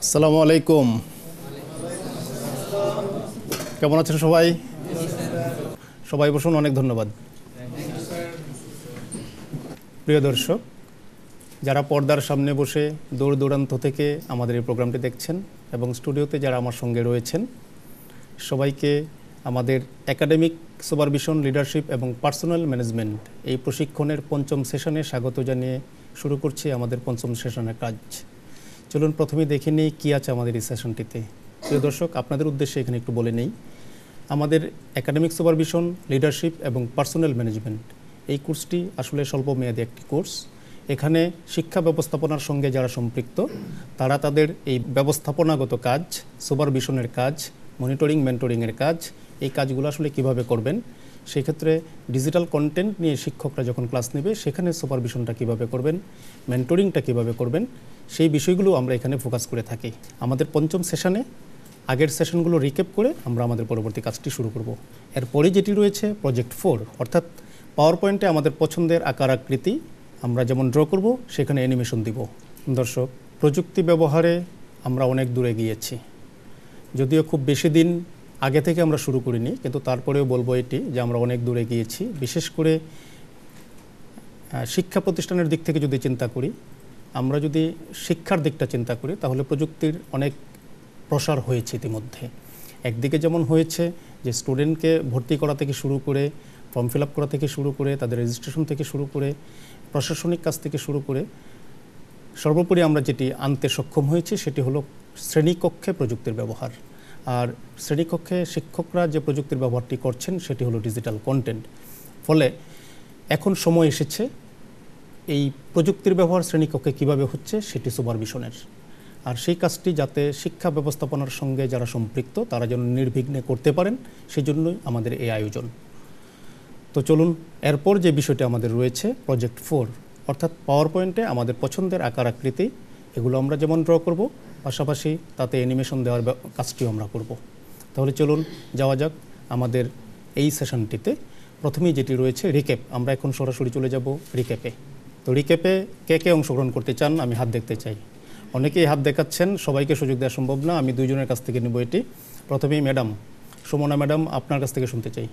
আসসালামু আলাইকুম। কেমন আছেন সবাই? সবাই বসুন। অনেক ধন্যবাদ। প্রিয় দর্শক, যারা পর্দার সামনে বসে দূর দূরান্ত থেকে আমাদের এই প্রোগ্রামটি দেখছেন এবং স্টুডিওতে যারা আমার সঙ্গে রয়েছেন, সবাইকে আমাদের একাডেমিক সুপারভিশন, লিডারশিপ এবং পার্সোনাল ম্যানেজমেন্ট এই প্রশিক্ষণের পঞ্চম সেশনে স্বাগত জানিয়ে শুরু করছি আমাদের পঞ্চম সেশনের কাজ। চলুন প্রথমে দেখে নিই কী আছে আমাদের এই সেশনটিতে। প্রিয় দর্শক, আপনাদের উদ্দেশ্যে এখানে একটু বলে নেই, আমাদের একাডেমিক সুপারভিশন, লিডারশিপ এবং পার্সোনাল ম্যানেজমেন্ট এই কোর্সটি আসলে স্বল্পমেয়াদী একটি কোর্স। এখানে শিক্ষা ব্যবস্থাপনার সঙ্গে যারা সম্পৃক্ত তারা তাদের এই ব্যবস্থাপনাগত কাজ, সুপারভিশনের কাজ, মনিটরিং মেন্টরিংয়ের কাজ, এই কাজগুলো আসলে কিভাবে করবেন, সেক্ষেত্রে ডিজিটাল কন্টেন্ট নিয়ে শিক্ষকরা যখন ক্লাস নেবে সেখানে সুপারভিশনটা কিভাবে করবেন, মেন্টরিংটা কিভাবে করবেন, সেই বিষয়গুলো আমরা এখানে ফোকাস করে থাকি। আমাদের পঞ্চম সেশনে আগের সেশনগুলো রিক্যাপ করে আমরা আমাদের পরবর্তী কাজটি শুরু করব। এরপরে যেটি রয়েছে প্রজেক্ট 4, অর্থাৎ পাওয়ার পয়েন্টে আমাদের পছন্দের আকার আকৃতি আমরা যেমন ড্র করব সেখানে অ্যানিমেশন দিব। দর্শক, প্রযুক্তি ব্যবহারে আমরা অনেক দূরে গিয়েছি, যদিও খুব বেশি দিন আগে থেকে আমরা শুরু করিনি, কিন্তু তারপরেও বলবো এটি যে আমরা অনেক দূরে গিয়েছি। বিশেষ করে শিক্ষা প্রতিষ্ঠানের দিক থেকে যদি চিন্তা করি, আমরা যদি শিক্ষার দিকটা চিন্তা করি তাহলে প্রযুক্তির অনেক প্রসার হয়েছে ইতিমধ্যে। একদিকে যেমন হয়েছে যে স্টুডেন্টকে ভর্তি করা থেকে শুরু করে, ফর্ম ফিল আপ করা থেকে শুরু করে, তাদের রেজিস্ট্রেশন থেকে শুরু করে, প্রশাসনিক কাজ থেকে শুরু করে সর্বোপরি আমরা যেটি আনতে সক্ষম হয়েছি সেটি হলো শ্রেণীকক্ষে প্রযুক্তির ব্যবহার। আর শ্রেণীকক্ষে শিক্ষকরা যে প্রযুক্তির ব্যবহারটি করছেন সেটি হলো ডিজিটাল কন্টেন্ট। ফলে এখন সময় এসেছে এই প্রযুক্তির ব্যবহার শ্রেণীকক্ষে কীভাবে হচ্ছে সেটি সুপারভিশনের। আর সেই কাজটি যাতে শিক্ষা ব্যবস্থাপনার সঙ্গে যারা সম্পৃক্ত তারা যেন নির্বিঘ্নে করতে পারেন, সেজন্যই আমাদের এই আয়োজন। তো চলুন, এরপর যে বিষয়টি আমাদের রয়েছে প্রজেক্ট 4, অর্থাৎ পাওয়ার পয়েন্টে আমাদের পছন্দের আকার আকৃতি এগুলো আমরা যেমন ড্র করব, পাশাপাশি তাতে অ্যানিমেশন দেওয়ার কাজটিও আমরা করব। তাহলে চলুন যাওয়া যাক আমাদের এই সেশনটিতে। প্রথমেই যেটি রয়েছে রিক্যাপ, আমরা এখন সরাসরি চলে যাব রিক্যাপে। তো রিক্যাপে কে কে অংশগ্রহণ করতে চান আমি হাত দেখতে চাই। অনেকেই হাত দেখাচ্ছেন, সবাইকে সুযোগ দেওয়া সম্ভব না, আমি দুইজনের কাছ থেকে নেব এটি। প্রথমেই ম্যাডাম সুমনা ম্যাডাম, আপনার কাছ থেকে শুনতে চাই।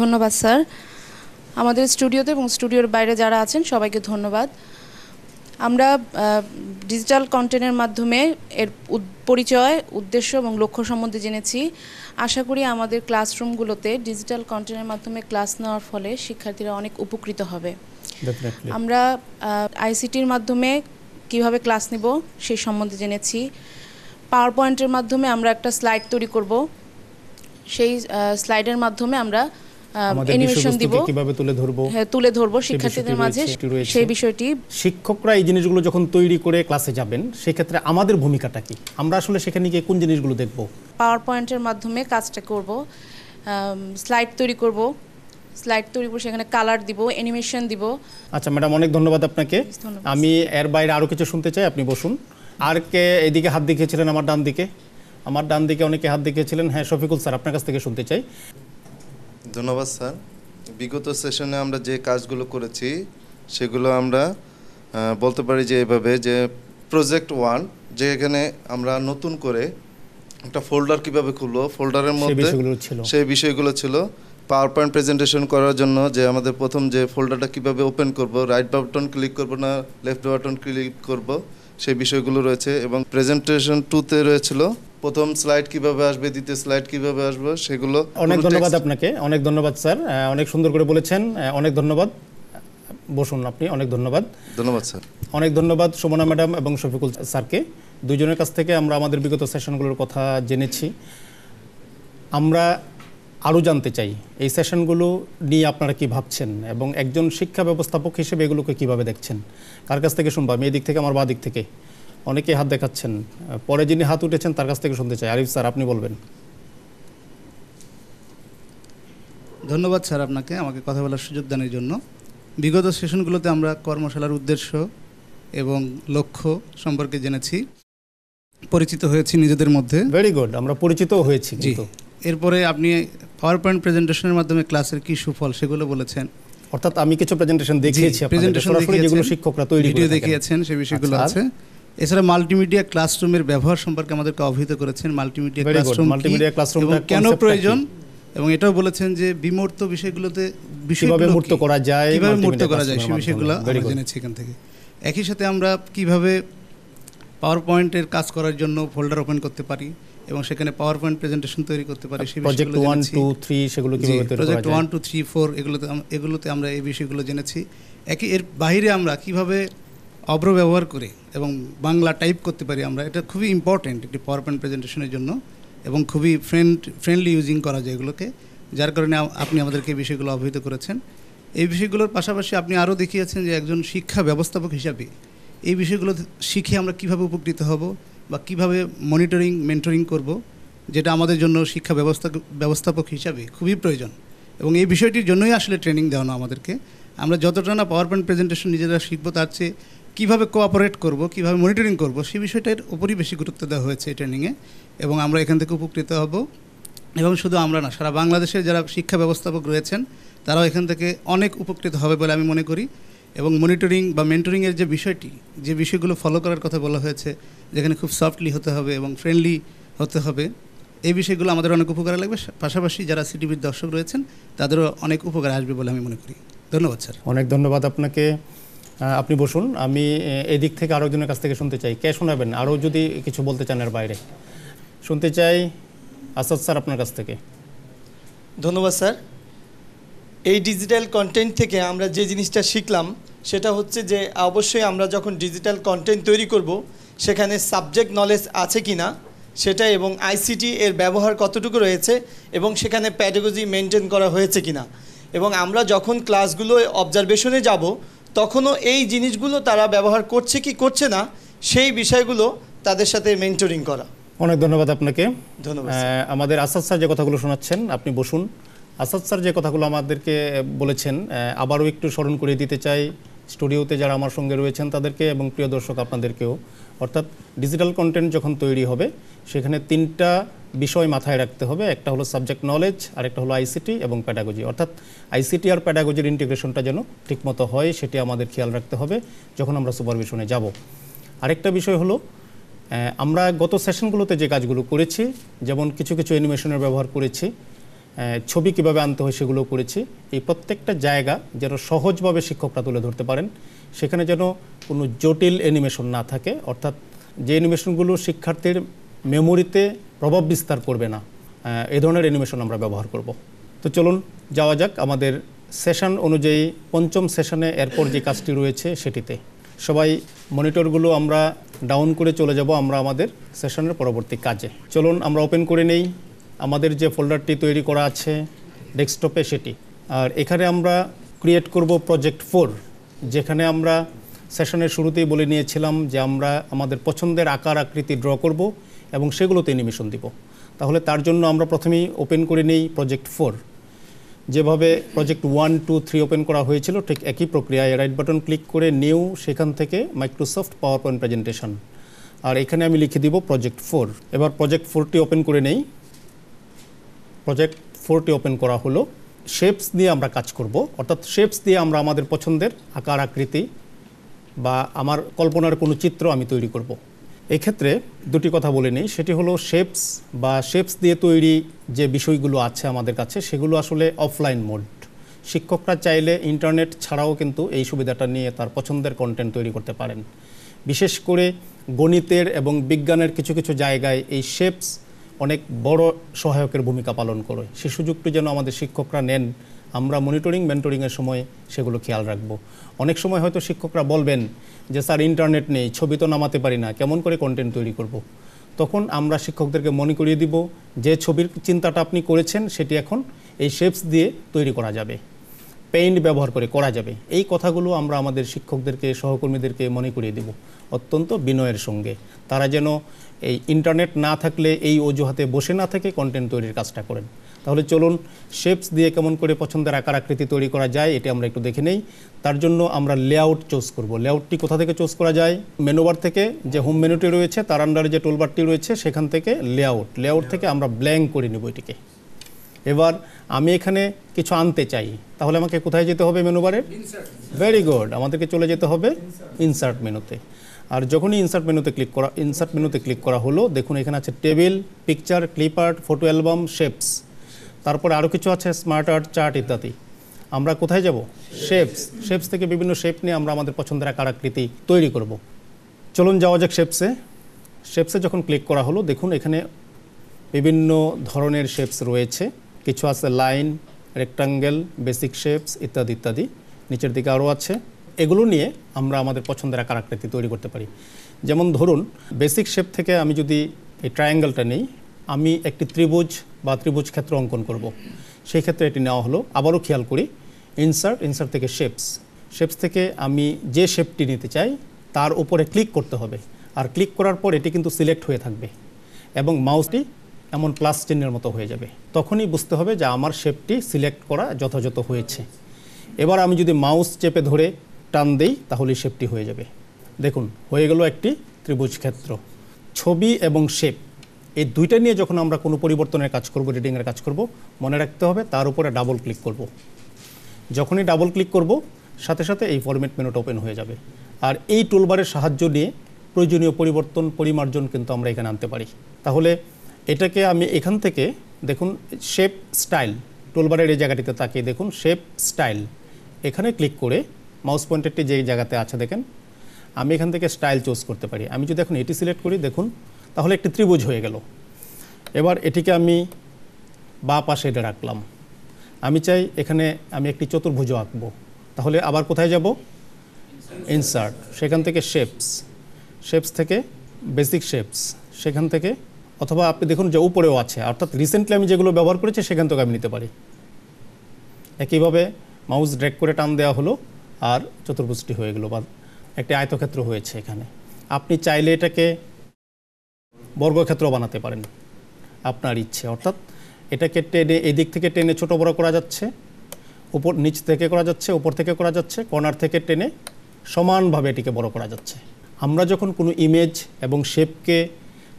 ধন্যবাদ স্যার। আমাদের স্টুডিওতে এবং স্টুডিওর বাইরে যারা আছেন সবাইকে ধন্যবাদ। আমরা ডিজিটাল কন্টেন্টের মাধ্যমে এর পরিচয়, উদ্দেশ্য এবং লক্ষ্য সম্বন্ধে জেনেছি। আশা করি আমাদের ক্লাসরুমগুলোতে ডিজিটাল কন্টেন্টের মাধ্যমে ক্লাস নেওয়ার ফলে শিক্ষার্থীরা অনেক উপকৃত হবে। আমরা আইসিটির মাধ্যমে কিভাবে ক্লাস নেব সেই সম্বন্ধে জেনেছি। পাওয়ার পয়েন্টের মাধ্যমে আমরা একটা স্লাইড তৈরি করব, সেই স্লাইডের মাধ্যমে আমরা অ্যানিমেশন দিব, কিভাবে তুলে ধরবো শিক্ষার্থীদের মাঝে সেই বিষয়টি। শিক্ষকরা এই জিনিসগুলো যখন তৈরি করে ক্লাসে যাবেন সেক্ষেত্রে আমাদের ভূমিকাটা কি, আমরা আসলে সেখানে গিয়ে কোন জিনিসগুলো দেখব? পাওয়ার পয়েন্টের মাধ্যমে কাজটা করব, স্লাইড তৈরি করব, সেখানে কালার দিব, অ্যানিমেশন দিব। আচ্ছা ম্যাডাম, অনেক ধন্যবাদ আপনাকে। আমি এর বাইরে আরও কিছু শুনতে চাই, আপনি বসুন। আর কে এদিকে হাত দেখিয়েছিলেন? আমার ডান দিকে অনেকে হাত দেখিয়েছিলেন। হ্যাঁ, শফিকুল স্যার, আপনার কাছ থেকে শুনতে চাই। ধন্যবাদ স্যার। বিগত সেশনে আমরা যে কাজগুলো করেছি সেগুলো আমরা বলতে পারি যে এভাবে, যে প্রজেক্ট 1, যে এখানে আমরা নতুন করে একটা ফোল্ডার কিভাবে খুলবো, ফোল্ডারের মধ্যে সেই বিষয়গুলো ছিল। পাওয়ার পয়েন্ট প্রেজেন্টেশন করার জন্য যে আমাদের প্রথম যে ফোল্ডারটা কিভাবে ওপেন করব, রাইট বাটন ক্লিক করব না লেফট বাটন ক্লিক করব, সেই বিষয়গুলো রয়েছে। এবং প্রেজেন্টেশন 2তে রয়েছিল প্রথম স্লাইড কিভাবে আসবে, দ্বিতীয় স্লাইড কিভাবে আসবে, সেগুলো। অনেক ধন্যবাদ আপনাকে। অনেক ধন্যবাদ স্যার, অনেক সুন্দর করে বলেছেন। অনেক ধন্যবাদ। বসুন আপনি। অনেক ধন্যবাদ স্যার। অনেক ধন্যবাদ সুমনা ম্যাডাম এবং শফিকুল স্যারকে। দুইজনের কাছ থেকে আমরা আমাদের বিগত সেশনগুলোর কথা জেনেছি। আমরা আরও জানতে চাই এই সেশনগুলো নিয়ে আপনারা কি ভাবছেন এবং একজন শিক্ষা ব্যবস্থাপক হিসেবে এগুলোকে কিভাবে দেখছেন। কার কাছ থেকে শুনবো? আমি এই দিক থেকে, আমার বাঁ দিক থেকে অনেকেই হাত দেখাচ্ছেন। পরে যিনি হাত উঠেছেন তার কাছ থেকে শুনতে চাই। আরিফ স্যার, আপনি বলবেন। ধন্যবাদ স্যার আপনাকে আমাকে কথা বলার সুযোগ দানের জন্য। বিগত সেশনগুলোতে আমরা কর্মশালার উদ্দেশ্য এবং লক্ষ্য সম্পর্কে জেনেছি, পরিচিত হয়েছি নিজেদের মধ্যে। ভেরি গুড, আমরা পরিচিত হয়েছি। এরপরে আপনি পাওয়ার পয়েন্ট প্রেজেন্টেশনের মাধ্যমে ক্লাসের কি সুফল সেগুলো বলেছেন। অর্থাৎ আমি কিছু প্রেজেন্টেশন দেখিয়েছি, যেগুলো শিক্ষকরা তৈরি করে ভিডিও দেখিয়েছেন, সেই বিষয়গুলো আছে। এছাড়া মাল্টিমিডিয়া ক্লাসরুমের ব্যবহার সম্পর্কে আমাদেরকে অবহিত করেছেন, multimedia Very good. Classroom Multimedia classroom এবং টা কেন concept টা প্রয়োজন, কি? এবং এটাও বলেছেন যে বিমূর্ত বিষয়গুলোতে কিভাবে মূর্ত করা যায়, কিভাবে মূর্ত multimedia করা যায় classroom সেই এর বিষয়গুলো মাধ্যমে। Very আমরা good. জেনেছি এখান থেকে। একই সাথে আমরা কিভাবে পাওয়ার পয়েন্টের কাজ করার জন্য ফোল্ডার ওপেন করতে পারি এবং সেখানে পাওয়ার পয়েন্ট প্রেজেন্টেশন তৈরি করতে পারি সেই প্রজেক্ট বিষয়গুলো 1 জেনেছি। 2 3 সেগুলো কিভাবে তৈরি করা প্রজেক্ট যায়? 1 2 3 4 এগুলোতে আমরা এই বিষয়গুলো জেনেছি। এর বাইরে আমরা কিভাবে অব্র ব্যবহার করে এবং বাংলা টাইপ করতে পারি আমরা, এটা খুবই ইম্পর্টেন্ট একটি পাওয়ার পয়েন্ট প্রেজেন্টেশনের জন্য এবং খুবই ফ্রেন্ডলি ইউজিং করা যায় এগুলোকে, যার কারণে আপনি আমাদেরকে এই বিষয়গুলো অবহিত করেছেন। এই বিষয়গুলোর পাশাপাশি আপনি আরও দেখিয়েছেন যে একজন শিক্ষা ব্যবস্থাপক হিসাবে এই বিষয়গুলো শিখে আমরা কিভাবে উপকৃত হব বা কিভাবে মনিটরিং মেন্টরিং করব, যেটা আমাদের জন্য শিক্ষা ব্যবস্থাপক হিসাবে খুবই প্রয়োজন। এবং এই বিষয়টির জন্যই আসলে ট্রেনিং দেওয়ানো আমাদেরকে। আমরা যতটা না পাওয়ার পয়েন্ট প্রেজেন্টেশন নিজেরা শিখবো, তার চেয়ে কীভাবে কোঅপারেট করব, কীভাবে মনিটরিং করব, সেই বিষয়টার উপরই বেশি গুরুত্ব দেওয়া হয়েছে এই ট্রেনিংয়ে, এবং আমরা এখান থেকে উপকৃত হব। এবং শুধু আমরা না, সারা বাংলাদেশের যারা শিক্ষা ব্যবস্থাপক রয়েছেন তারাও এখান থেকে অনেক উপকৃত হবে বলে আমি মনে করি। এবং মনিটরিং বা মেন্টরিংয়ের যে বিষয়টি, যে বিষয়গুলো ফলো করার কথা বলা হয়েছে, যেখানে খুব সফটলি হতে হবে এবং ফ্রেন্ডলি হতে হবে, এই বিষয়গুলো আমাদের অনেক উপকারে লাগবে। পাশাপাশি যারা সিটিভির দর্শক রয়েছেন তাদেরও অনেক উপকারে আসবে বলে আমি মনে করি। ধন্যবাদ স্যার। অনেক ধন্যবাদ আপনাকে। আপনি বসুন, আমি এই দিক থেকে আরও একজনের কাছ থেকে শুনতে চাই। কে শোনাবেন আরও যদি কিছু বলতে চান এর বাইরে? শুনতে চাই আসাদ স্যার আপনার কাছ থেকে। ধন্যবাদ স্যার। এই ডিজিটাল কন্টেন্ট থেকে আমরা যে জিনিসটা শিখলাম সেটা হচ্ছে যে অবশ্যই আমরা যখন ডিজিটাল কন্টেন্ট তৈরি করব সেখানে সাবজেক্ট নলেজ আছে কি না সেটা, এবং আইসিটি এর ব্যবহার কতটুকু রয়েছে, এবং সেখানে প্যাডাগজি মেনটেন করা হয়েছে কি না, এবং আমরা যখন ক্লাসগুলো অবজারভেশনে যাব তখনও এই জিনিসগুলো তারা ব্যবহার করছে কি করছে না সেই বিষয়গুলো তাদের সাথে মেন্টরিং করা। অনেক ধন্যবাদ আপনাকে। ধন্যবাদ। আমাদের আসাদ স্যার যে কথাগুলো শোনাচ্ছেন, আপনি বসুন। আসাদ স্যার যে কথাগুলো আমাদেরকে বলেছেন আবারও একটু স্মরণ করে দিতে চাই স্টুডিওতে যারা আমার সঙ্গে রয়েছেন তাদেরকে এবং প্রিয় দর্শক আপনাদেরকেও। অর্থাৎ ডিজিটাল কন্টেন্ট যখন তৈরি হবে সেখানে তিনটা বিষয় মাথায় রাখতে হবে। একটা হলো সাবজেক্ট নলেজ, আরেকটা হলো আইসিটি এবং প্যাডাগজি। অর্থাৎ আইসিটি আর প্যাডাগজির ইন্টিগ্রেশনটা যেন ঠিকমতো হয় সেটি আমাদের খেয়াল রাখতে হবে যখন আমরা সুপারভিশনে যাব। আরেকটা বিষয় হলো আমরা গত সেশনগুলোতে যে কাজগুলো করেছি, যেমন কিছু কিছু অ্যানিমেশনের ব্যবহার করেছি, ছবি কিভাবে আনতে হয় সেগুলো করেছি, এই প্রত্যেকটা জায়গা যেন সহজভাবে শিক্ষকরা তুলে ধরতে পারেন, সেখানে যেন কোনো জটিল অ্যানিমেশন না থাকে। অর্থাৎ যে অ্যানিমেশনগুলো শিক্ষার্থীর মেমোরিতে প্রভাব বিস্তার করবে না, এই ধরনের অ্যানিমেশন আমরা ব্যবহার করব। তো চলুন যাওয়া যাক আমাদের সেশন অনুযায়ী পঞ্চম সেশনে এরপর যে কাজটি রয়েছে সেটিতে। সবাই মনিটরগুলো আমরা ডাউন করে চলে যাব আমরা আমাদের সেশনের পরবর্তী কাজে। চলুন আমরা ওপেন করে নেই আমাদের যে ফোল্ডারটি তৈরি করা আছে ডেস্কটপে সেটি। আর এখানে আমরা ক্রিয়েট করব প্রজেক্ট 4, যেখানে আমরা সেশনের শুরুতেই বলে নিয়েছিলাম যে আমরা আমাদের পছন্দের আকার আকৃতি ড্র করব এবং সেগুলোতে অ্যানিমেশন দিব। তাহলে তার জন্য আমরা প্রথমেই ওপেন করে নেই প্রজেক্ট 4। যেভাবে প্রজেক্ট 1 2 3 ওপেন করা হয়েছিল ঠিক একই প্রক্রিয়ায় রাইট বাটন ক্লিক করে নিউ, সেখান থেকে মাইক্রোসফট পাওয়ার পয়েন্ট প্রেজেন্টেশন, আর এখানে আমি লিখে দিব প্রজেক্ট 4। এবার প্রজেক্ট 4টি ওপেন করে নেই। প্রজেক্ট 4টি ওপেন করা হলো। শেপস দিয়ে আমরা কাজ করব, অর্থাৎ শেপস দিয়ে আমরা আমাদের পছন্দের আকার আকৃতি বা আমার কল্পনার কোনো চিত্র আমি তৈরি করব। এই ক্ষেত্রে দুটি কথা বলে নিই, সেটি হলো শেপস বা শেপস দিয়ে তৈরি যে বিষয়গুলো আছে আমাদের কাছে সেগুলো আসলে অফলাইন মোড। শিক্ষকরা চাইলে ইন্টারনেট ছাড়াও কিন্তু এই সুবিধাটা নিয়ে তার পছন্দের কন্টেন্ট তৈরি করতে পারেন। বিশেষ করে গণিতের এবং বিজ্ঞানের কিছু কিছু জায়গায় এই শেপস অনেক বড় সহায়কের ভূমিকা পালন করে। সেই সুযোগটি যেন আমাদের শিক্ষকরা নেন, আমরা মনিটরিং মেন্টরিংয়ের সময় সেগুলো খেয়াল রাখব। অনেক সময় হয়তো শিক্ষকরা বলবেন যে স্যার ইন্টারনেট নেই, ছবি তো নামাতে পারি না, কেমন করে কন্টেন্ট তৈরি করব। তখন আমরা শিক্ষকদেরকে মনে করিয়ে দিব যে ছবির চিন্তাটা আপনি করেছেন সেটি এখন এই শেপস দিয়ে তৈরি করা যাবে, পেইন্ট ব্যবহার করে করা যাবে। এই কথাগুলো আমরা আমাদের শিক্ষকদেরকে সহকর্মীদেরকে মনে করিয়ে দিব অত্যন্ত বিনয়ের সঙ্গে। তারা যেন এই ইন্টারনেট না থাকলে এই অজুহাতে বসে না থেকে কন্টেন্ট তৈরির কাজটা করেন। তাহলে চলুন শেপস দিয়ে কেমন করে পছন্দের আকার আকৃতি তৈরি করা যায় এটি আমরা একটু দেখে নেই। তার জন্য আমরা লেআউট চুজ করব। লেআউটটি কোথা থেকে চুজ করা যায়? মেনুবার থেকে যে হোম মেনুটি রয়েছে তার আন্ডারে যে টুলবারটি রয়েছে সেখান থেকে লেআউট থেকে আমরা ব্ল্যাঙ্ক করে নেব এটিকে। এবার আমি এখানে কিছু আনতে চাই, তাহলে আমাকে কোথায় যেতে হবে? মেনুবারে। ভেরি গুড, আমাদেরকে চলে যেতে হবে ইনসার্ট মেনুতে। আর যখনই ইনসার্ট মেনুতে ক্লিক করা হলো, দেখুন এখানে আছে table, picture, clip art, photo album, shapes, তারপরে আরও কিছু আছে স্মার্ট আর্ট, চার্ট ইত্যাদি। আমরা কোথায় যাব? শেপস থেকে বিভিন্ন শেপ নিয়ে আমরা আমাদের পছন্দের আকার আকৃতি তৈরি করব। চলুন যাওয়া যাক শেপসে যখন ক্লিক করা হলো, দেখুন এখানে বিভিন্ন ধরনের শেপস রয়েছে। কিছু আছে লাইন, রেক্টাঙ্গেল, বেসিক শেপস ইত্যাদি ইত্যাদি, নিচের দিকে আরও আছে। এগুলো নিয়ে আমরা আমাদের পছন্দের আকার আকৃতি তৈরি করতে পারি। যেমন ধরুন বেসিক শেপ থেকে আমি যদি এই ট্রায়াঙ্গেলটা নিই, আমি একটি ত্রিভুজ বা ত্রিভুজ ক্ষেত্র অঙ্কন করব। সেই ক্ষেত্রে এটি নেওয়া হলো। আবারও খেয়াল করি, ইনসার্ট থেকে শেপস থেকে আমি যে শেপটি নিতে চাই তার উপরে ক্লিক করতে হবে। আর ক্লিক করার পর এটি কিন্তু সিলেক্ট হয়ে থাকবে এবং মাউসটি এমন প্লাস চিহ্নের মতো হয়ে যাবে। তখনই বুঝতে হবে যে আমার শেপটি সিলেক্ট করা যথাযথ হয়েছে। এবার আমি যদি মাউস চেপে ধরে টান দেই তাহলে শেপটি হয়ে যাবে। দেখুন হয়ে গেল একটি ত্রিভুজ ক্ষেত্র। ছবি এবং শেপ এই দুইটা নিয়ে যখন আমরা কোনো পরিবর্তনের কাজ করব, রিডিংয়ের কাজ করব, মনে রাখতে হবে তার উপরে ডাবল ক্লিক করব। যখনই ডাবল ক্লিক করব সাথে সাথে এই ফরম্যাট মেনুটা ওপেন হয়ে যাবে। আর এই টুলবারের সাহায্য নিয়ে প্রয়োজনীয় পরিবর্তন, পরিমার্জন কিন্তু আমরা এখানে আনতে পারি। তাহলে এটাকে আমি এখান থেকে দেখুন শেপ স্টাইল, টুলবারের এই জায়গাটিতে তাকিয়ে দেখুন শেপ স্টাইল, এখানে ক্লিক করে মাউস পয়েন্টারটি যে জায়গাতে আছে দেখেন, আমি এখান থেকে স্টাইল চুজ করতে পারি। আমি যদি এখন এটি সিলেক্ট করি দেখুন তাহলে একটি ত্রিভুজ হয়ে গেল। এবার এটিকে আমি বাঁ পাশে এটা রাখলাম। আমি চাই এখানে আমি একটি চতুর্ভুজ আঁকবো, তাহলে আবার কোথায় যাব? ইনসার্ট, সেখান থেকে শেপস থেকে বেসিক শেপস, সেখান থেকে, অথবা আপনি দেখুন যে উপরেও আছে, অর্থাৎ রিসেন্টলি আমি যেগুলো ব্যবহার করেছি সেখান থেকে আমি নিতে পারি। একইভাবে মাউস ড্র্যাগ করে টান দেওয়া হলো আর চতুর্ভুজটি হয়ে গেল বা একটি আয়তক্ষেত্র হয়েছে এখানে। আপনি চাইলে এটাকে বর্গক্ষেত্র বানাতে পারেন আপনার ইচ্ছে, অর্থাৎ এটাকে টেনে এদিক থেকে টেনে ছোট বড় করা যাচ্ছে, নিচ থেকে করা যাচ্ছে, উপর থেকে করা যাচ্ছে, কর্নার থেকে টেনে সমানভাবে এটিকে বড় করা যাচ্ছে। আমরা যখন কোনো ইমেজ এবং শেপকে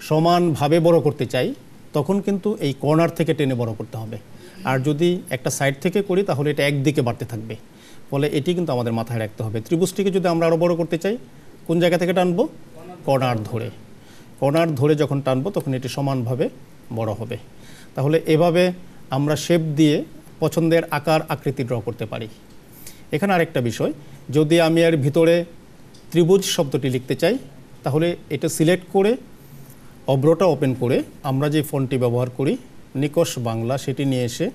সমানভাবে বড় করতে চাই তখন কিন্তু এই কর্নার থেকে টেনে বড় করতে হবে। আর যদি একটা সাইড থেকে করি তাহলে এটা একদিকে বাড়তে থাকবে। ফলে এটি কিন্তু আমাদের মাথায় রাখতে হবে। ত্রিভুজটিকে যদি আমরা আরও বড় করতে চাই কোন জায়গা থেকে টানবো? কর্নার ধরে যখন টানবো তখন এটি সমানভাবে বড় হবে। তাহলে এভাবে আমরা শেপ দিয়ে পছন্দের আকার আকৃতি ড্র করতে পারি। এখানে আরেকটা বিষয়, যদি আমি এর ভিতরে ত্রিভুজ শব্দটি লিখতে চাই তাহলে এটা সিলেক্ট করে অব্রটা ওপেন করে আমরা যে ফন্টটি ব্যবহার করি নিকষ বাংলা, সেটি নিয়ে এসে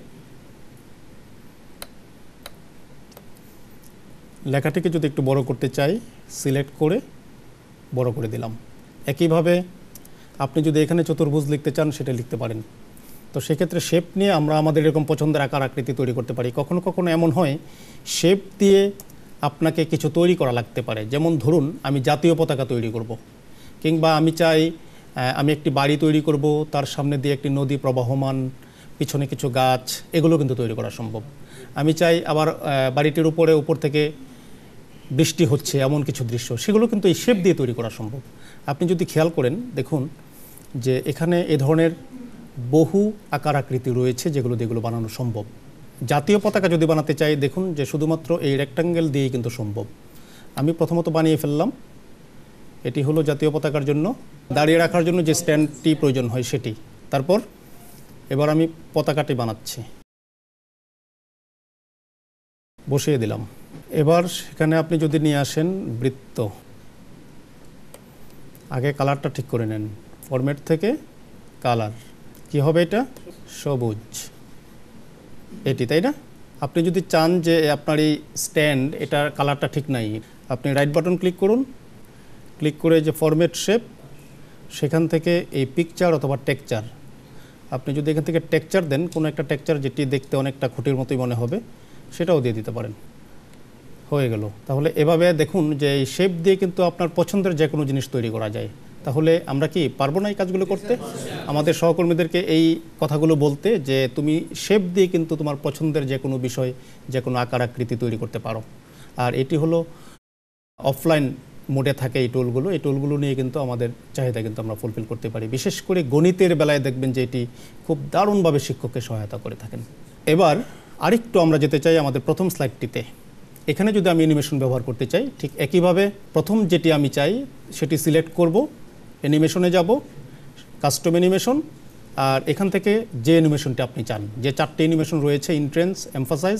লেখাটিকে যদি একটু বড় করতে চাই সিলেক্ট করে বড় করে দিলাম। একইভাবে আপনি যদি এখানে চতুর্ভুজ লিখতে চান সেটা লিখতে পারেন। তো সেক্ষেত্রে শেপ নিয়ে আমরা আমাদের এরকম পছন্দের আকার আকৃতি তৈরি করতে পারি। কখনো কখনো এমন হয় শেপ দিয়ে আপনাকে কিছু তৈরি করা লাগতে পারে। যেমন ধরুন আমি জাতীয় পতাকা তৈরি করব, কিংবা আমি চাই আমি একটি বাড়ি তৈরি করব, তার সামনে দিয়ে একটি নদী প্রবাহমান, পিছনে কিছু গাছ, এগুলো কিন্তু তৈরি করা সম্ভব। আমি চাই আবার বাড়িটির উপর থেকে বৃষ্টি হচ্ছে এমন কিছু দৃশ্য, সেগুলো কিন্তু এই শেপ দিয়ে তৈরি করা সম্ভব। আপনি যদি খেয়াল করেন দেখুন যে এখানে এ ধরনের বহু আকার আকৃতি রয়েছে যেগুলো দিয়ে এগুলো বানানো সম্ভব। জাতীয় পতাকা যদি বানাতে চাই দেখুন যে শুধুমাত্র এই রেক্টাঙ্গেল দিয়েই কিন্তু সম্ভব। আমি প্রথমত বানিয়ে ফেললাম, এটি হলো জাতীয় পতাকার জন্য দাঁড়িয়ে রাখার জন্য যে স্ট্যান্ডটি প্রয়োজন হয় সেটি। তারপর এবার আমি পতাকাটি বানাচ্ছি, বসিয়ে দিলাম। এবার সেখানে আপনি যদি নিয়ে আসেন বৃত্ত, আগে কালারটা ঠিক করে নেন, ফরম্যাট থেকে কালার, কি হবে এটা? সবুজ, এটি, তাই না? আপনি যদি চান যে আপনার এই স্ট্যান্ড এটার কালারটা ঠিক নাই, আপনি রাইট বাটন ক্লিক করুন, ক্লিক করে যে ফরম্যাট শেপ, সেখান থেকে এই পিকচার অথবা টেক্সচার, আপনি যদি এখান থেকে টেক্সচার দেন, কোনো একটা টেক্সচার যেটি দেখতে অনেকটা খুঁটির মতোই মনে হবে সেটাও দিয়ে দিতে পারেন, হয়ে গেল। তাহলে এভাবে দেখুন যে এই শেপ দিয়ে কিন্তু আপনার পছন্দের যে কোনো জিনিস তৈরি করা যায়। তাহলে আমরা কি পারবো না এই কাজগুলো করতে? আমাদের সহকর্মীদেরকে এই কথাগুলো বলতে যে তুমি শেপ দিয়ে কিন্তু তোমার পছন্দের যে কোনো বিষয়, যে কোনো আকার আকৃতি তৈরি করতে পারো। আর এটি হলো অফলাইন মোডে থাকে এই টুলগুলো নিয়ে কিন্তু আমাদের চাহিদা কিন্তু আমরা ফুলফিল করতে পারি। বিশেষ করে গণিতের বেলায় দেখবেন যে এটি খুব দারুণভাবে শিক্ষককে সহায়তা করে থাকেন। এবার আরেকটু আমরা যেতে চাই আমাদের প্রথম স্লাইডটিতে। এখানে যদি আমি অ্যানিমেশন ব্যবহার করতে চাই, ঠিক একইভাবে প্রথম যেটি আমি চাই সেটি সিলেক্ট করব, অ্যানিমেশনে যাব, কাস্টম অ্যানিমেশন, আর এখান থেকে যে অ্যানিমেশনটি আপনি চান, যে 4টি অ্যানিমেশন রয়েছে, ইন্ট্রেন্স, এমফাসাইজ।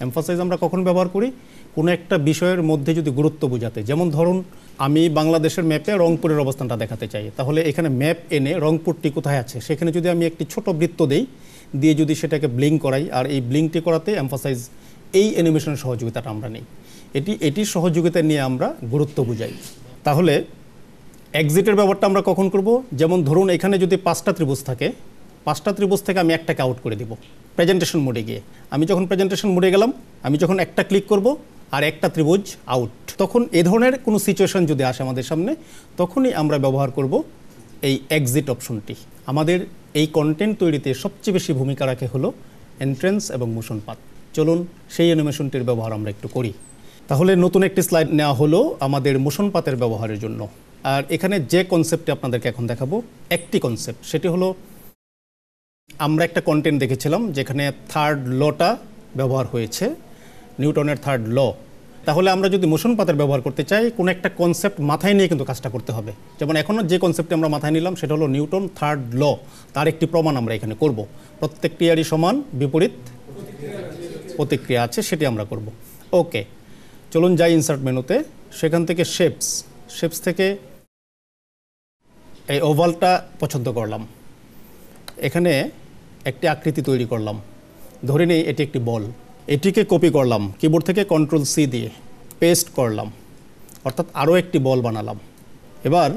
এমফাসাইজ আমরা কখন ব্যবহার করি? কোনো একটা বিষয়ের মধ্যে যদি গুরুত্ব বোঝাতে, যেমন ধরুন আমি বাংলাদেশের ম্যাপে রংপুরের অবস্থানটা দেখাতে চাই, তাহলে এখানে ম্যাপ এনে রংপুরটি কোথায় আছে সেখানে যদি আমি একটি ছোট বৃত্ত দেই, দিয়ে যদি সেটাকে ব্লিঙ্ক করাই, আর এই ব্লিঙ্কটি করাতে এমফাসাইজ, এই অ্যানিমেশনের সহযোগিতাটা আমরা নিই, এটির সহযোগিতা নিয়ে আমরা গুরুত্ব বুঝাই। তাহলে এক্সিটের ব্যাপারটা আমরা কখন করব? যেমন ধরুন এখানে যদি 5টা ত্রিভুজ থাকে, 5টা ত্রিভুজ থেকে আমি একটাকে আউট করে দিব প্রেজেন্টেশন মোডে গিয়ে। আমি যখন প্রেজেন্টেশন মোডে গেলাম, আমি যখন একটা ক্লিক করব আর একটা ত্রিভুজ আউট, তখন এ ধরনের কোনো সিচুয়েশন যদি আসে আমাদের সামনে, তখনই আমরা ব্যবহার করব এই এক্সিট অপশনটি। আমাদের এই কন্টেন্ট তৈরিতে সবচেয়ে বেশি ভূমিকা রাখে হলো এন্ট্রেন্স এবং মোশন পাথ। চলুন সেই অ্যানিমেশনটির ব্যবহার আমরা একটু করি। তাহলে নতুন একটি স্লাইড নেওয়া হলো আমাদের মোশন পাথের ব্যবহারের জন্য। আর এখানে যে কনসেপ্টটি আপনাদেরকে এখন দেখাবো, একটি কনসেপ্ট, সেটি হলো আমরা একটা কন্টেন্ট দেখেছিলাম যেখানে থার্ড লটা ব্যবহার হয়েছে, নিউটনের থার্ড ল। তাহলে আমরা যদি মোশন পাথের ব্যবহার করতে চাই, কোনো একটা কনসেপ্ট মাথায় নিয়ে কিন্তু কাজটা করতে হবে। যেমন এখনও যে কনসেপ্টটি আমরা মাথায় নিলাম সেটা হলো নিউটন থার্ড ল, তার একটি প্রমাণ আমরা এখানে করব। প্রত্যেক ক্রিয়ারই সমান বিপরীত প্রতিক্রিয়া আছে, সেটি আমরা করব। ওকে, চলুন যাই ইনসার্ট মেনুতে, সেখান থেকে শেপস থেকে এই ওভালটা পছন্দ করলাম, এখানে একটি আকৃতি তৈরি করলাম, ধরে নিই এটি একটি বল, এটিকে কপি করলাম কিবোর্ড থেকে Ctrl+C দিয়ে, পেস্ট করলাম, অর্থাৎ আরও একটি বল বানালাম। এবার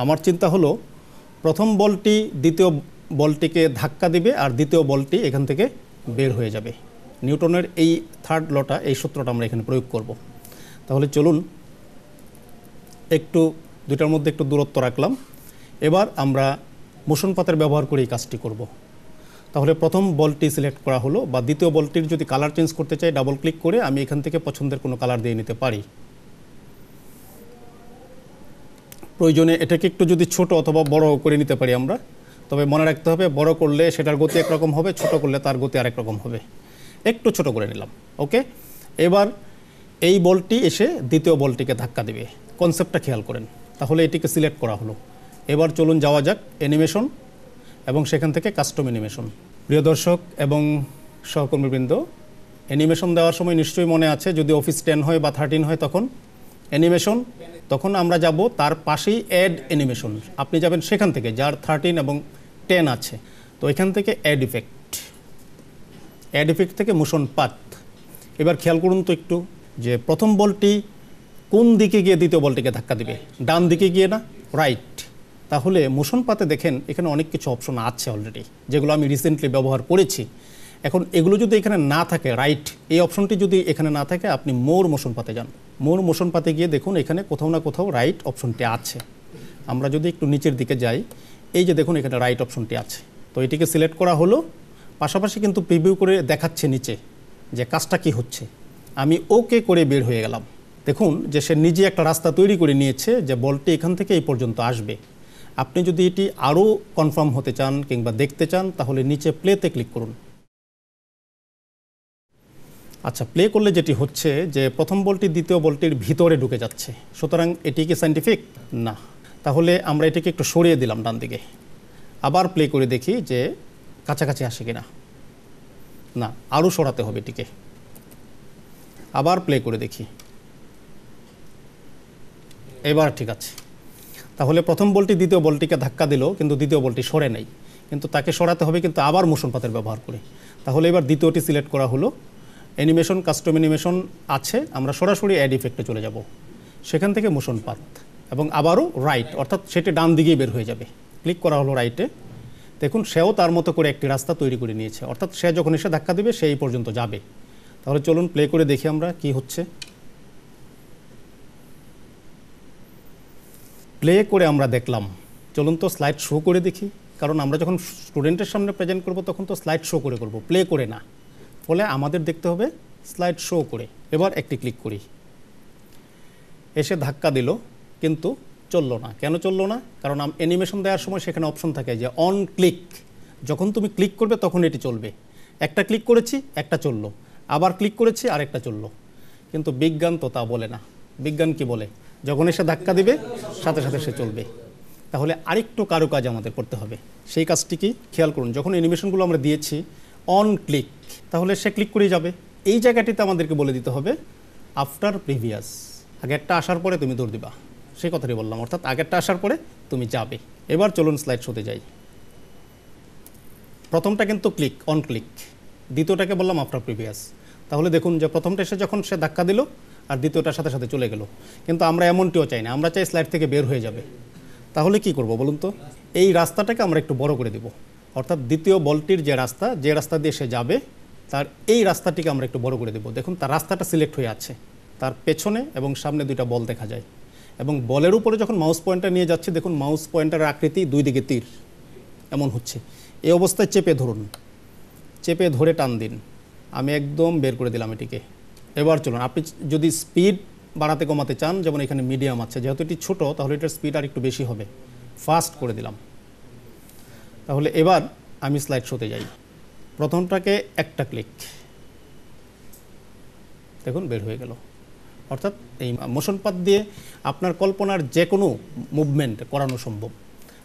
আমার চিন্তা হলো প্রথম বলটি দ্বিতীয় বলটিকে ধাক্কা দিবে আর দ্বিতীয় বলটি এখান থেকে বের হয়ে যাবে। নিউটনের এই থার্ড লটা, এই সূত্রটা আমরা এখানে প্রয়োগ করব। তাহলে চলুন একটু দুটার মধ্যে একটু দূরত্ব রাখলাম। এবার আমরা মোশন পাথের ব্যবহার করে এই কাজটি করব। তাহলে প্রথম বলটি সিলেক্ট করা হলো, বা দ্বিতীয় বলটির যদি কালার চেঞ্জ করতে চাই, ডাবল ক্লিক করে আমি এখান থেকে পছন্দের কোনো কালার দিয়ে নিতে পারি। প্রয়োজনে এটাকে একটু যদি ছোট অথবা বড় করে নিতে পারি আমরা, তবে মনে রাখতে হবে বড় করলে সেটার গতি একরকম হবে, ছোট করলে তার গতি আরেক রকম হবে। একটু ছোট করে নিলাম। ওকে, এবার এই বলটি এসে দ্বিতীয় বলটিকে ধাক্কা দেবে, কনসেপ্টটা খেয়াল করেন। তাহলে এটিকে সিলেক্ট করা হলো। এবার চলুন যাওয়া যাক অ্যানিমেশন এবং সেখান থেকে কাস্টম অ্যানিমেশন। প্রিয় দর্শক এবং সহকর্মীবৃন্দ, অ্যানিমেশন দেওয়ার সময় নিশ্চয়ই মনে আছে, যদি অফিস 10 হয় বা 13 হয় তখন অ্যানিমেশন, তখন আমরা যাব তার পাশেই অ্যাড অ্যানিমেশন। আপনি যাবেন সেখান থেকে যার 13 এবং 10 আছে, তো এখান থেকে অ্যাড ইফেক্ট থেকে মোশন পাথ। এবার খেয়াল করুন তো একটু, যে প্রথম বলটি কোন দিকে গিয়ে দ্বিতীয় বলটিকে ধাক্কা দিবে? ডান দিকে গিয়ে না, রাইট। তাহলে মোশন পাথে দেখেন এখানে অনেক কিছু অপশন আছে অলরেডি, যেগুলো আমি রিসেন্টলি ব্যবহার করেছি। এখন এগুলো যদি এখানে না থাকে, রাইট এই অপশনটি যদি এখানে না থাকে, আপনি মোর মোশন পাথে যান। মোর মোশন পাথে গিয়ে দেখুন এখানে কোথাও না কোথাও রাইট অপশনটি আছে। আমরা যদি একটু নিচের দিকে যাই, এই যে দেখুন এখানে রাইট অপশনটি আছে, তো এটিকে সিলেক্ট করা হলো। পাশাপাশি কিন্তু প্রিভিউ করে দেখাচ্ছে নিচে যে কাজটা কি হচ্ছে। আমি ওকে করে বের হয়ে গেলাম। দেখুন যে সে নিজে একটা রাস্তা তৈরি করে নিয়েছে যে বলটি এখান থেকে এই পর্যন্ত আসবে। আপনি যদি এটি আরও কনফার্ম হতে চান কিংবা দেখতে চান, তাহলে নিচে প্লেতে ক্লিক করুন। আচ্ছা, প্লে করলে যেটি হচ্ছে যে প্রথম বলটি দ্বিতীয় বলটির ভিতরে ঢুকে যাচ্ছে, সুতরাং এটি কি সায়েন্টিফিক? না। তাহলে আমরা এটিকে একটু সরিয়ে দিলাম ডান দিকে, আবার প্লে করে দেখি যে কাছাকাছি আসে কিনা। না, আরও সরাতে হবে এটিকে। আবার প্লে করে দেখি, এবার ঠিক আছে। তাহলে প্রথম বলটি দ্বিতীয় বলটিকে ধাক্কা দিল, কিন্তু দ্বিতীয় বলটি সরে নেই, কিন্তু তাকে সরাতে হবে কিন্তু আবার মোশন পাথের ব্যবহার করে। তাহলে এবার দ্বিতীয়টি সিলেক্ট করা হলো, অ্যানিমেশন কাস্টম অ্যানিমেশন আছে, আমরা সরাসরি অ্যাড ইফেক্টে চলে যাব, সেখান থেকে মোশন পাথ এবং আবারও রাইট, অর্থাৎ সেটি ডান দিকেই বের হয়ে যাবে। ক্লিক করা হলো রাইটে, দেখুন সেও তার মতো করে একটি রাস্তা তৈরি করে নিয়েছে, অর্থাৎ সে যখন এসে ধাক্কা দেবে সেই পর্যন্ত যাবে। তাহলে চলুন প্লে করে দেখি আমরা কি হচ্ছে। প্লে করে আমরা দেখলাম। চলুন তো স্লাইড শো করে দেখি, কারণ আমরা যখন স্টুডেন্টের সামনে প্রেজেন্ট করব তখন তো স্লাইড শো করে করব, প্লে করে না। ফলে আমাদের দেখতে হবে স্লাইড শো করে। এবার একটি ক্লিক করি, এসে ধাক্কা দিল কিন্তু চললো না। কেন চললো না? কারণ অ্যানিমেশন দেওয়ার সময় সেখানে অপশন থাকে যে অন ক্লিক, যখন তুমি ক্লিক করবে তখন এটি চলবে। একটা ক্লিক করেছি, একটা চললো, আবার ক্লিক করেছি, আরেকটা চললো। কিন্তু বিজ্ঞান তো তা বলে না। বিজ্ঞান কি বলে? যখন এসে ধাক্কা দিবে সাথে সাথে সে চলবে। তাহলে আরেকটু কারুকাজ আমাদের করতে হবে। সেই কাজটি কি খেয়াল করুন, যখন অ্যানিমেশনগুলো আমরা দিয়েছি অন ক্লিক, তাহলে সে ক্লিক করে যাবে। এই জায়গাটিতে আমাদেরকে বলে দিতে হবে আফটার প্রিভিয়াস, আগেরটা আসার পরে তুমি দৌড় দিবা, সেই কথাটি বললাম, অর্থাৎ আগেরটা আসার পরে তুমি যাবে। এবার চলুন স্লাইড শোতে যাই। প্রথমটা কিন্তু ক্লিক, অন ক্লিক, দ্বিতীয়টাকে বললাম আফটার প্রিভিয়াস। তাহলে দেখুন যে প্রথমটা এসে যখন সে ধাক্কা দিল আর দ্বিতীয়টার সাথে সাথে চলে গেল, কিন্তু আমরা এমনটিও চাই না, আমরা চাই স্লাইড থেকে বের হয়ে যাবে। তাহলে কি করব বলুন তো? এই রাস্তাটাকে আমরা একটু বড় করে দেব, অর্থাৎ দ্বিতীয় বলটির যে রাস্তা দিয়ে সে যাবে তার এই রাস্তাটিকে আমরা একটু বড় করে দেব। দেখুন তার রাস্তাটা সিলেক্ট হয়ে আছে, তার পেছনে এবং সামনে দুইটা বল দেখা যায়, এবং বলের উপরে যখন মাউস পয়েন্টার নিয়ে যাচ্ছে দেখুন মাউস পয়েন্টারের আকৃতি দুই দিকে তীর এমন হচ্ছে। এই অবস্থায় চেপে ধরুন, চেপে ধরে টান দিন, আমি একদম বের করে দিলাম এটিকে। এবার চলুন, আপনি যদি স্পিড বাড়াতে কমাতে চান, যেমন এখানে মিডিয়াম আছে, যেহেতু এটি ছোট তাহলে এটার স্পিড আর একটু বেশি হবে, ফাস্ট করে দিলাম। তাহলে এবার আমি স্লাইড শোতে যাই। প্রথমটাকে একটা ক্লিক, দেখুন বের হয়ে গেল। অর্থাৎ এই মোশন পাথ দিয়ে আপনার কল্পনার যে কোনো মুভমেন্ট করানো সম্ভব।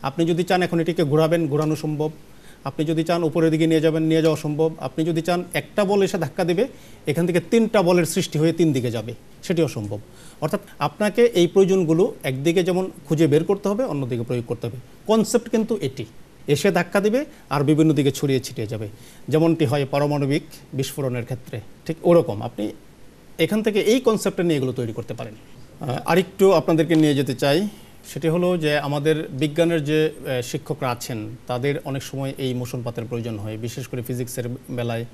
আপনি যদি চান এখন এটিকে ঘোরাবেন, ঘোরানো সম্ভব। আপনি যদি চান উপরের দিকে নিয়ে যাবেন, নিয়ে যাওয়া সম্ভব। আপনি যদি চান একটা বল এসে ধাক্কা দেবে, এখান থেকে 3টা বলের সৃষ্টি হয়ে 3 দিকে যাবে, সেটিও সম্ভব। অর্থাৎ আপনাকে এই প্রয়োজনগুলো একদিকে যেমন খুঁজে বের করতে হবে, অন্যদিকে প্রয়োগ করতে হবে। কনসেপ্ট কিন্তু এটি, এসে ধাক্কা দিবে আর বিভিন্ন দিকে ছড়িয়ে ছিটিয়ে যাবে, যেমনটি হয় পারমাণবিক বিস্ফোরণের ক্ষেত্রে, ঠিক ওরকম আপনি এখান থেকে এই কনসেপ্টটা নিয়ে এগুলো তৈরি করতে পারেন। আরেকটু আপনাদেরকে নিয়ে যেতে চাই, সেটি হলো যে আমাদের বিজ্ঞানের যে শিক্ষকরা আছেন তাদের অনেক সময় এই মোশন পাথের প্রয়োজন হয়, বিশেষ করে ফিজিক্সের বেলায়।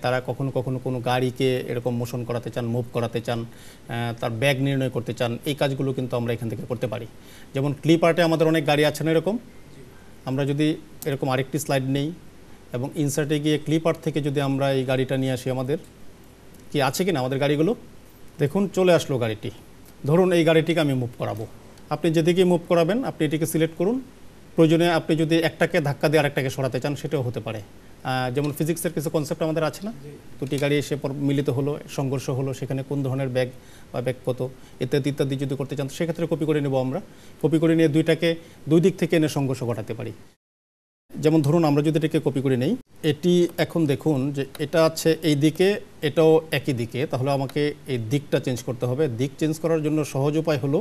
তারা কখনো কখনো কোনো গাড়িকে এরকম মোশন করাতে চান, মুভ করাতে চান, তার ব্যাগ নির্ণয় করতে চান। এই কাজগুলো কিন্তু আমরা এখান থেকে করতে পারি। যেমন ক্লিপ আর্টে আমাদের অনেক গাড়ি আছে না এরকম, আমরা যদি এরকম আরেকটি স্লাইড নেই এবং ইনসার্টে গিয়ে ক্লিপ আর্ট থেকে যদি আমরা এই গাড়িটা নিয়ে আসি, আমাদের কি আছে কিনা আমাদের গাড়িগুলো, দেখুন চলে আসলো গাড়িটি। ধরুন এই গাড়িটিকে আমি মুভ করাবো, আপনি যেদিকে মুভ করাবেন আপনি এটিকে সিলেক্ট করুন। প্রয়োজনে আপনি যদি একটাকে ধাক্কা দিয়ে আরেকটাকে সরাতে চান সেটাও হতে পারে। যেমন ফিজিক্সের কিছু কনসেপ্ট আমাদের আছে না, দুটি গাড়ি এসে মিলিত হলো, সংঘর্ষ হলো, সেখানে কোন ধরনের ব্যাগ বা ব্যাগ কত ইত্যাদি ইত্যাদি যদি করতে চান সেক্ষেত্রে কপি করে নেব আমরা। কপি করে নিয়ে দুইটাকে দুই দিক থেকে এনে সংঘর্ষ ঘটাতে পারি। যেমন ধরুন আমরা যদি এটাকে কপি করে নেই, এটি এখন দেখুন যে এটা আছে এই দিকে, এটাও একই দিকে, তাহলে আমাকে এই দিকটা চেঞ্জ করতে হবে। দিক চেঞ্জ করার জন্য সহজ উপায় হলো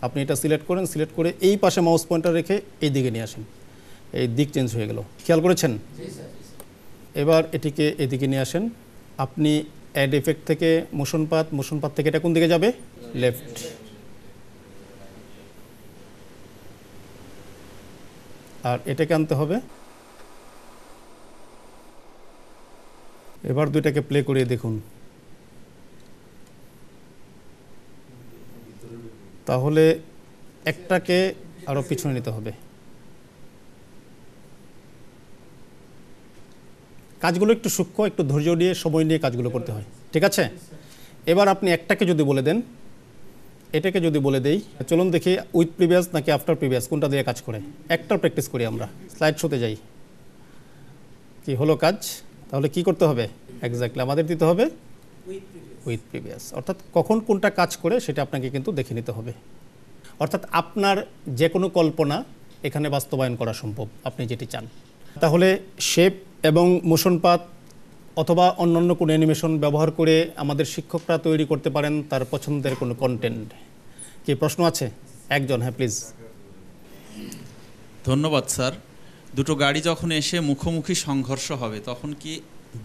আপনি এটা সিলেক্ট করেন, সিলেক্ট করে এই পাশে মাউস পয়েন্টার রেখে এই দিকে নিয়ে আসেন, এই দিক চেঞ্জ হয়ে গেল, খেয়াল করেছেন? এবার এটিকে এদিকে নিয়ে আসেন, আপনি অ্যাড এফেক্ট থেকে মোশন পাথ থেকে এটা কোন দিকে যাবে? লেফট। আর এটাকে আনতে হবে। এবার দুইটাকে প্লে করে দেখুন, তাহলে একটাকে আরো পিছনে নিতে হবে। কাজগুলো একটু সূক্ষ্ম, একটু ধৈর্য দিয়ে সময় নিয়ে কাজগুলো করতে হয়, ঠিক আছে? এবার আপনি একটাকে যদি বলে দেন, এটাকে যদি বলে দেই, চলুন দেখি উইথ প্রিভিয়াস নাকি আফটার প্রিভিয়াস কোনটা দিয়ে কাজ করে। একটার প্র্যাকটিস করি আমরা, স্লাইড শোতে যাই। কি হলো কাজ? তাহলে কি করতে হবে? এক্স্যাক্টলি আমাদের দিতে হবে উইথ প্রিভিয়াস, অর্থাৎ কখন কোনটা কাজ করে সেটা আপনাকে কিন্তু দেখে নিতে হবে। অর্থাৎ আপনার যে কোনো কল্পনা এখানে বাস্তবায়ন করা সম্ভব, আপনি যেটি চান। তাহলে শেপ এবং মোশন পাথ অথবা অন্যান্য কোনো অ্যানিমেশন ব্যবহার করে আমাদের শিক্ষকরা তৈরি করতে পারেন তার পছন্দের কোনো কন্টেন্ট। কি প্রশ্ন আছে? একজন, হ্যাঁ প্লিজ। ধন্যবাদ স্যার। দুটো গাড়ি যখন এসে মুখোমুখি সংঘর্ষ হবে তখন কি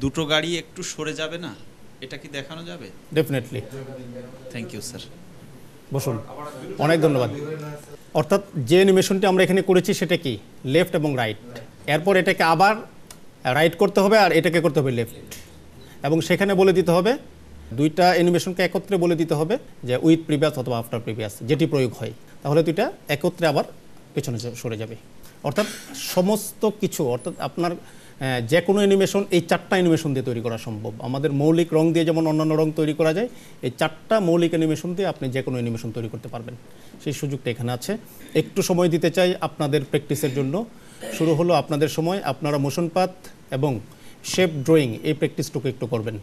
দুটো গাড়ি একটু সরে যাবে না? এটা কি দেখানো যাবে? ডেফিনেটলি। Thank you sir. বসুন, অনেক ধন্যবাদ। অর্থাৎ যে অ্যানিমেশনটি আমরা এখানে করেছি সেটা কি? লেফট এবং রাইট। এরপর এটাকে আবার রাইট করতে হবে আর এটাকে করতে হবে লেফট, এবং সেখানে বলে দিতে হবে দুইটা অ্যানিমেশনকে একত্রে বলে দিতে হবে যে উইথ প্রিভিয়াস অথবা আফটার প্রিভিয়াস যেটি প্রয়োগ হয়, তাহলে দুইটা একত্রে আবার পেছনে সরে যাবে। অর্থাৎ সমস্ত কিছু, অর্থাৎ আপনার যে কোনো অ্যানিমেশন এই 4টা অ্যানিমেশন দিয়ে তৈরি করা সম্ভব। আমাদের মৌলিক রং দিয়ে যেমন অন্যান্য রং তৈরি করা যায়, এই 4টা মৌলিক অ্যানিমেশন দিয়ে আপনি যে কোনো অ্যানিমেশন তৈরি করতে পারবেন। সেই সুযোগটা এখানে আছে। একটু সময় দিতে চাই আপনাদের প্র্যাকটিসের জন্য। শুরু হলো আপনাদের সময়। আপনারা মোশন পাথ এবং শেপ ড্রয়িং এই প্র্যাকটিসটুকু একটু করবেন।